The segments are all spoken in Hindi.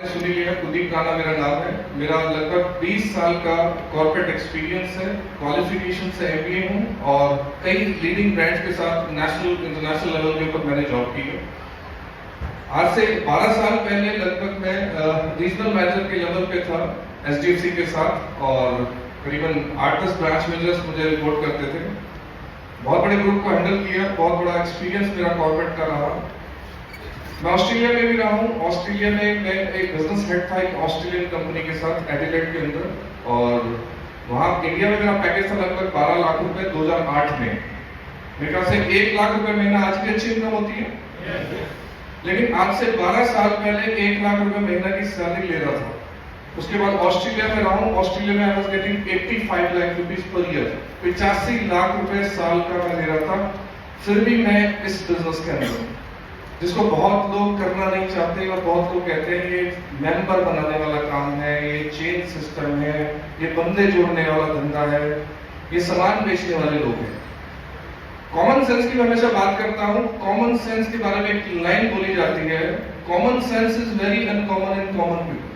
सुनी लिया, कुलदीप राणा मेरा नाम है। मेरा लगभग 20 साल का कॉर्पोरेट एक्सपीरियंस है। क्वालिफिकेशन से एमबीए हूँ और कई लीडिंग ब्रांड्स के साथ नेशनल इंटरनेशनल लेवल के ऊपर मैंने जॉब की है। आज से 12 साल पहले लगभग मैं रीजनल मैनेजर के लेवल पे था एसडीएफसी के साथ, और करीबन 8-10 ब्रांच मैनेजर्स मुझे रिपोर्ट करते थे। बहुत बड़े ग्रुप को हैंडल किया, बहुत बड़ा एक्सपीरियंस मेरा कॉर्पोरेट का रहा। मैं ऑस्ट्रेलिया में भी रहा हूँ। ऑस्ट्रेलिया में मैं एक बिजनेस हेड था एक ऑस्ट्रेलियन कंपनी के साथ एडिलेड के अंदर, और वहाँ इंडिया में मेरा पैकेज था लगभग 12 लाख रुपए 2008 में। मेरे ख्याल से 1 लाख रुपए महीना आज की अच्छी इनकम होती है, लेकिन आज से 12 साल पहले 1 लाख रुपए महीना की सैलरी ले रहा था। उसके बाद ऑस्ट्रेलिया में रहा हूँ। ऑस्ट्रेलिया में I was getting 85 lakh rupees per year, 85 lakh रुपए साल का मैं ले रहा था। फिर भी मैं इस बिजनेस के अंदर, जिसको बहुत लोग करना नहीं चाहते और बहुत लोग कहते हैं ये मेंबर बनाने वाला काम है, ये चेन सिस्टम है, ये बंदे जोड़ने वाला धंधा है, ये सामान बेचने वाले लोग हैं। कॉमन सेंस की मैं हमेशा बात करता हूँ। कॉमन सेंस के बारे में एक लाइन बोली जाती है, common sense is very uncommon in common people.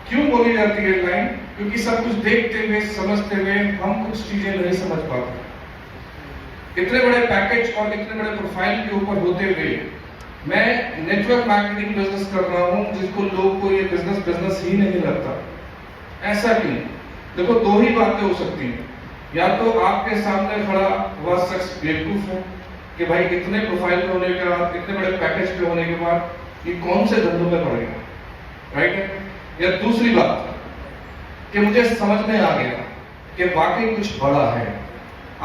क्यों बोली जाती है लाइन? क्योंकि सब कुछ देखते हुए समझते हुए हम कुछ चीजें नहीं समझ पाते। इतने बड़े पैकेज और इतने बड़े प्रोफाइल के ऊपर होते हुए मैं नेटवर्क मार्केटिंग बिजनेस कर रहा हूं, जिसको लोग को ये बिजनेस ही नहीं लगता। ऐसा क्यों? देखो, दो ही बातें हो सकती हैं। या तो आपके सामने खड़ा हुआ शख्स बेवकूफ है कि भाई इतने प्रोफाइल पे होने के बाद, इतने बड़े पैकेज पे होने के बाद ये कौन से धंधों में पड़ेगा, राइट है? या दूसरी बात कि मुझे समझ में आ गया कि वाकई कुछ बड़ा है।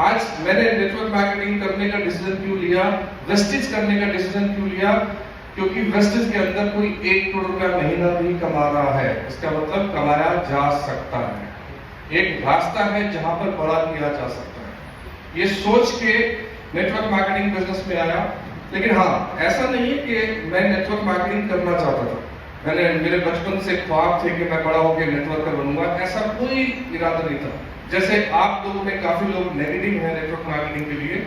आज मैंने नेटवर्क मार्केटिंग करने का डिसीजन क्यों लिया, वेस्टेज करने का डिसीजन क्यों लिया? क्योंकि वेस्टेज के अंदर कोई 1 करोड़ रुपया महीना भी कमा रहा है, इसका मतलब कमाया जा सकता है। एक रास्ता है जहां पर बड़ा किया जा सकता है। ये सोच के नेटवर्क मार्केटिंग बिजनेस में आया। लेकिन हाँ, ऐसा नहीं है कि मैं नेटवर्क मार्केटिंग करना चाहता था। मेरे बचपन से ख्वाब थे कि मैं बड़ा होकर नेटवर्कर बनूंगा, ऐसा कोई इरादा नहीं था। जैसे आप लोगों में काफी लोग नेगेटिव हैं नेटवर्क मार्केटिंग के लिए,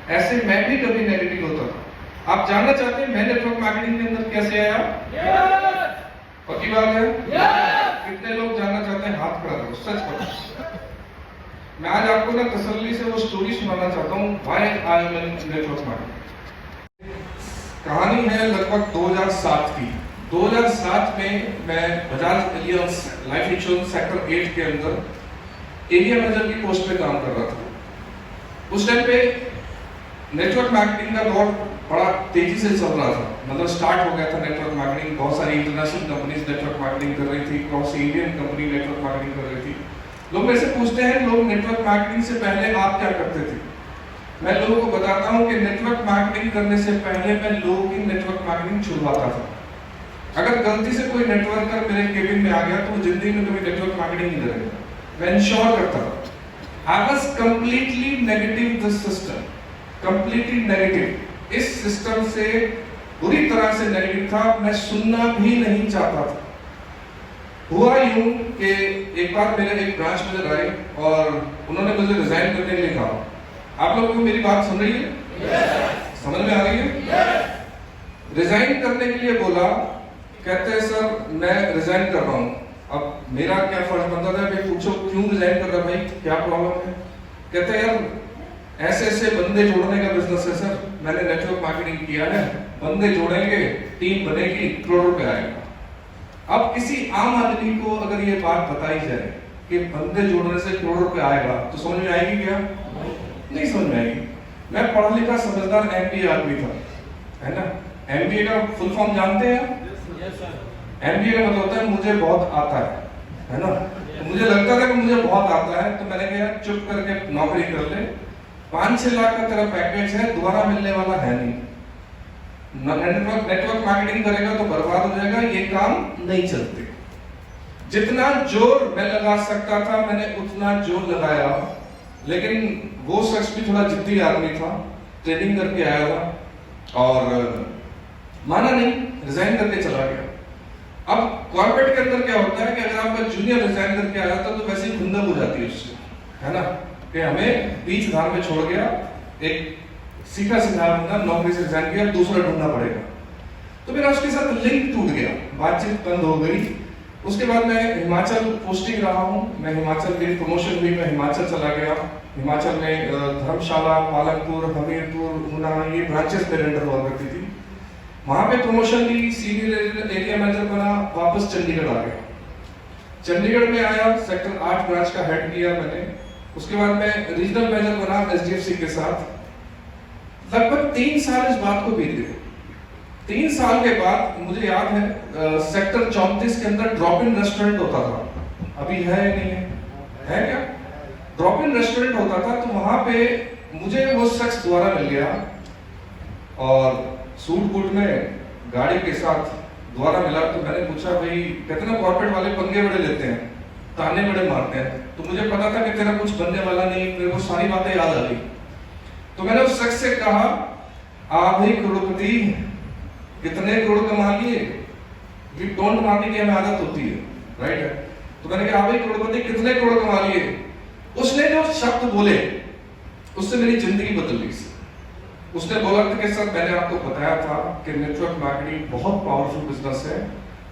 ऐसे मैं भी कभी नेगेटिव होता था। आप जानना चाहते हैं मैं नेटवर्क मार्केटिंग के अंदर कैसे आया? पक्की बात है? कितने लोग जानना चाहते हैं? हाथ खड़ा करो, सच करो। मैं आज आपको ना तसल्ली से वो स्टोरी सुनाना चाहता हूँ, why I am in network marketing. कहानी है लगभग 2007 की। 2007 में मैं Bajaj aliens life insurance sector 8 के अंदर एरिया मैनेजर की पोस्ट पे काम कर रहा था। उस टाइम पे नेटवर्क मार्केटिंग का दौर बड़ा तेजी से चल रहा था। मतलब स्टार्ट हो गया था नेटवर्क मार्केटिंग। बहुत सारी इंटरनेशनल कंपनीज नेटवर्क मार्केटिंग कर रही थी, cross Indian company network marketing कर रही थी। लोग मेरे से पूछते हैं, लोग नेटवर्क मार्केटिंग से पहले आप क्या करते थे? मैं लोगों को बताता हूँ कि नेटवर्क मार्केटिंग करने से पहले मैं लोगों की नेटवर्क मार्केटिंग छुड़वाता था। अगर गलती से कोई नेटवर्कर मेरे केबिन में आ गया तो वो जिंदगी में कभी नेटवर्क मार्केटिंग नहीं करेगा। मैं इंश्योर करता था। I was completely negative this system, completely negative. इस सिस्टम से बुरी तरह से नेगेटिव था, मैं सुनना भी नहीं चाहता था। हुआ यूं कि एक बार मेरे एक ब्रांच मैनेजर आए और उन्होंने मुझे रिजाइन करने के लिए कहा। आप लोगों को मेरी बात सुन रही है? समझ में आ रही है? रिजाइन करने के लिए बोला। कहते हैं सर मैं रिजाइन कर रहा हूँ। अब मेरा क्या फर्ज बनता था कि पूछो क्यों रिजाइन कर रहा भाई, क्या प्रॉब्लम है? कहते हैं यार ऐसे ऐसे बंदे जोड़ने का बिजनेस है सर, मैंने नेटवर्क मार्केटिंग किया है, बंदे जोड़ेंगे, टीम बनेगी, करोड़ रुपए आएगा। अब किसी आम आदमी को अगर ये बात बताई जाए कि बंदे जोड़ने से करोड़ रुपए आएगा, तो समझ में आएगी क्या? नहीं समझ में आएगी। मैं पढ़ा लिखा समझदार एमबीए आदमी था, है ना? एमबीए का फुल फॉर्म जानते हैं? एमबीए का मतलब होता है मुझे बहुत आता है ना? तो मुझे लगता था कि मुझे बहुत आता है, तो मैंने कहा चुप करके नौकरी कर ले, 5-6 लाख का तेरा पैकेज है, दोबारा मिलने वाला है नहीं। नेटवर्क मार्केटिंग करेगा तो बर्बाद हो जाएगा, ये काम नहीं चलते। जितना जोर मैं लगा सकता था मैंने उतना जोर लगाया, लेकिन वो शख्स भी थोड़ा जिद्दी आदमी था, ट्रेनिंग करके आया था और माना नहीं, रिजाइन करके चला गया। अब कॉर्पोरेट के अंदर क्या होता है कि अगर आपका जूनियर रिजाइन करके आया था तो वैसे ही खुंदक हो जाती है उससे, है ना? कि हमें बीच धार में छोड़ गया, एक सीखा सिखा बंदा नौकरी से रिजाइन किया, दूसरा ढूंढना पड़ेगा। तो मेरा उसके साथ लिंक टूट गया, बातचीत बंद हो गई। उसके बाद मैं हिमाचल पोस्टिंग रहा हूँ, मैं हिमाचल, मेरी प्रमोशन हुई, मैं हिमाचल चला गया। हिमाचल में धर्मशाला, पालनपुर, हमीरपुर, ऊना, ये ब्रांचेस मेरे अंडर हुआ करती थी। वहां पे प्रमोशन ली, सीनियर एरिया मैनेजर बना, वापस चंडीगढ़ आ गया। चंडीगढ़ में आया, सेक्टर 8 ब्रांच का हेड किया मैंने। उसके बाद मैं रीजनल मैनेजर बना एसडीएफसी के साथ। लगभग 3 साल इस बात को बीत गए। 3 साल के बाद मुझे याद है सेक्टर 34 के अंदर ड्रॉप इन रेस्टोरेंट होता था, अभी है नहीं है क्या? ड्रॉप इन रेस्टोरेंट होता था, तो वहां पे मुझे वो शख्स द्वारा मिल गया और सूट बूट में गाड़ी के साथ द्वारा मिला। तो मैंने पूछा, भाई कहते ना कॉर्पोरेट वाले पंगे बड़े लेते हैं, ताने बड़े मारते हैं, तो मुझे पता था कि तेरा कुछ बनने वाला नहीं, मेरे को सारी बातें याद आ गई। तो मैंने उस शख्स से कहा, आप भाई करोड़पति, कितने करोड़ कमा लिए? टोंट मारने की हमें आदत होती है, राइट है? तो मैंने कहा, भाई करोड़पति कितने करोड़ कमा लिए? उसने जो शब्द बोले उससे मेरी जिंदगी बदल गई। उसने बोला कि सर, मैंने आपको बताया था कि नेटवर्क मार्केटिंग बहुत पावरफुल बिजनेस है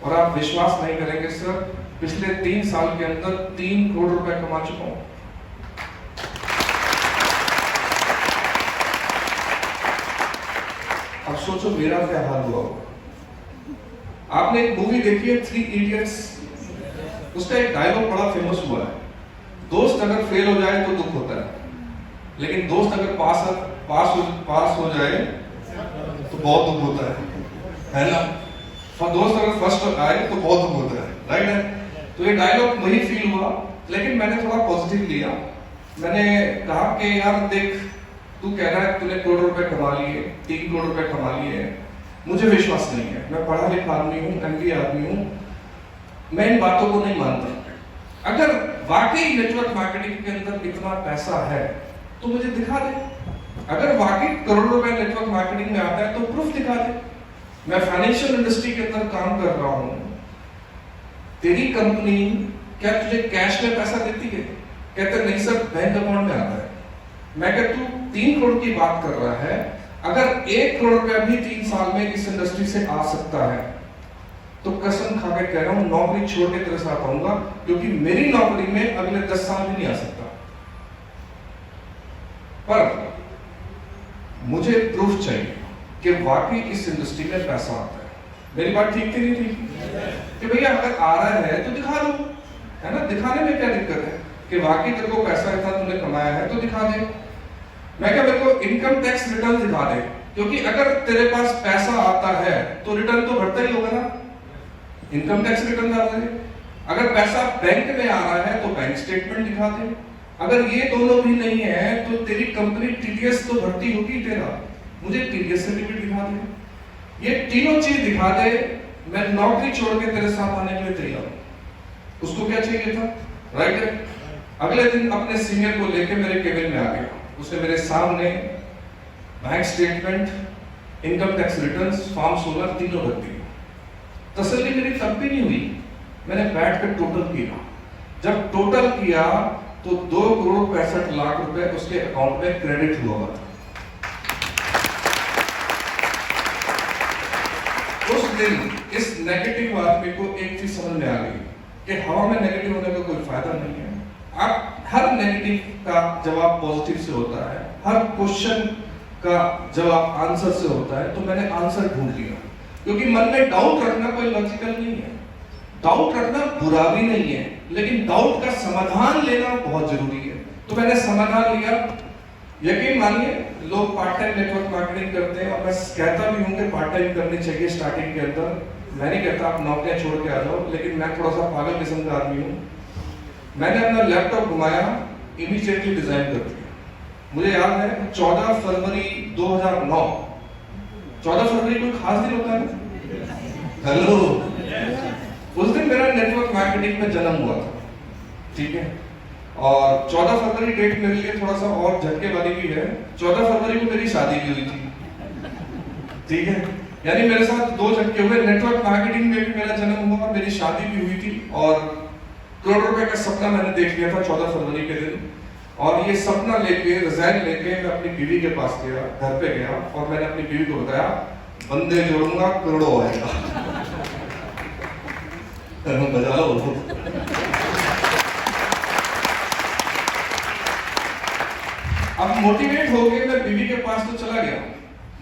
और आप विश्वास नहीं करेंगे सर, पिछले 3 साल के अंदर 3 करोड़ रुपए कमा चुका हूं। अब सोचो मेरा क्या हाल हुआ होगा। आपने एक मूवी देखी है 3 इडियट्स, उसका एक डायलॉग बड़ा फेमस हुआ है, दोस्त अगर फेल हो जाए तो दुख होता है, लेकिन दोस्त अगर पास हो जाए तो बहुत दुख होता है ना? दोस्त अगर फर्स्ट आए तो बहुत दुख होता है, राइट है? तो ये डायलॉग वही फील हुआ, लेकिन मैंने थोड़ा पॉजिटिव लिया। मैंने कहा कि यार देख, तू कह रहा है तूने करोड़ रुपए कमा लिए, 3 करोड़ रुपए कमा लिए, मुझे विश्वास नहीं है। मैं पढ़ा लिखा आदमी हूँ, एमबीए आदमी हूँ, मैं इन बातों को नहीं मानता। अगर वाकई नेटवर्क मार्केटिंग के अंदर इतना पैसा है तो मुझे दिखा दे। अगर वाकई करोड़ रुपए नेटवर्क मार्केटिंग में आता है तो प्रूफ दिखा दे। मैं फाइनेंशियल इंडस्ट्री के अंदर काम कर रहा हूं, तेरी कंपनी क्या तुझे कैश में पैसा देती है? कहते नहीं सर, बैंक अकाउंट में आता है। मैं कहता तू 3 करोड़ की बात कर रहा है, अगर 1 करोड़ रुपया भी 3 साल में इस इंडस्ट्री से आ सकता है तो कसम खा के कह रहा हूं, नौकरी छोड़ के तेरे साथ आऊंगा, क्योंकि मेरी नौकरी में अगले 10 साल भी नहीं आ सकता। पर मुझे प्रूफ चाहिए कि वाकई इस इंडस्ट्री में पैसा आता है। मेरी बात ठीक थी नहीं ठीक? कि भैया अगर आ रहा है तो दिखा दो, है ना? दिखाने में क्या दिक्कत है कि वाकई तेरे को पैसा इतना तुमने कमाया है तो दिखा दे। मैं क्या, मेरे को इनकम टैक्स रिटर्न दिखा दे, क्योंकि अगर तेरे पास पैसा आता है तो रिटर्न तो भरता ही होगा ना, इनकम टैक्स रिटर्न डाल दे। अगर पैसा बैंक में आ रहा है तो बैंक स्टेटमेंट दिखा दे। अगर ये दोनों भी नहीं है तो तेरी कंपनी टीडीएस तो भरती होगी तेरा, मुझे टीडीएस सर्टिफिकेट दिखा दे। ये तीनों चीज दिखा दे, मैं नौकरी छोड़ के तेरे साथ आने के लिए तैयार हूं। उसको क्या चाहिए था, राइट है? अगले दिन अपने सीनियर को लेके मेरे केबिन में आ गया। उसने मेरे सामने bank statement, income tax returns, form 16 तीनों रख दिए। तसल्ली मेरी तब भी नहीं हुई, मैंने बैठ कर टोटल किया। जब टोटल किया तो 2 करोड़ 65 लाख रुपए उसके अकाउंट में क्रेडिट हुआ था। उस दिन इस नेगेटिव आदमी को एक चीज समझ में आ गई कि हवा में नेगेटिव होने का कोई फायदा नहीं है। आप हर नेगेटिव का जवाब पॉजिटिव से होता है, हर क्वेश्चन का जवाब आंसर से होता है। तो मैंने आंसर ढूंढ लिया, क्योंकि मन में डाउट रखना कोई लॉजिकल नहीं है, डाउट रखना बुरा भी नहीं है, लेकिन डाउट का समाधान लेना बहुत जरूरी है। तो मैंने समाधान लिया। यकीन मानिए, लोग पार्ट टाइम नेटवर्क मार्केटिंग करते हैं और मैं कहता भी हूं कि पार्ट टाइम करनी चाहिए स्टार्टिंग के अंदर। मैं नहीं कहता आप नौकरियां छोड़ के आ जाओ, लेकिन मैं थोड़ा सा पागल किस्म का आदमी हूं। मैंने अपना लैपटॉप घुमाया, इमीडिएटली डिजाइन कर दिया। मुझे याद है 14 फरवरी 2009, 14 फरवरी कोई खास दिन होता है? हेलो, उस दिन मेरा नेटवर्क मार्केटिंग में जन्म हुआ था, ठीक है? और 14 फरवरी डेट मेरे लिए थोड़ा सा और झटके वाली भी है। 14 फरवरी को मेरी शादी भी हुई थी, ठीक है? यानी मेरे साथ 2 झटके हुए। नेटवर्क मार्केटिंग में भी मेरा जन्म हुआ, मेरी शादी भी हुई थी, और करोड़ रुपए का सपना मैंने देख लिया था 14 फरवरी के दिन। और ये सपना लेके, रिजाइन लेके मैं अपनी बीवी के पास गया, घर पे गया, और मैंने अपनी बीवी को बताया, बंदे जोड़ूंगा करोड़ों आएगा। बजा लो। अब मोटिवेट होके मैं बीवी के पास तो चला गया।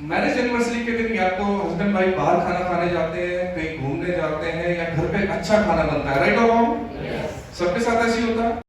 मैरिज एनिवर्सरी के दिन या तो हस्बैंड वाइफ बाहर खाना खाने जाते हैं, कहीं घूमने जाते हैं, या घर पे अच्छा खाना बनता है, राइट और रॉन्ग? सबके साथ ऐसे ही होता है।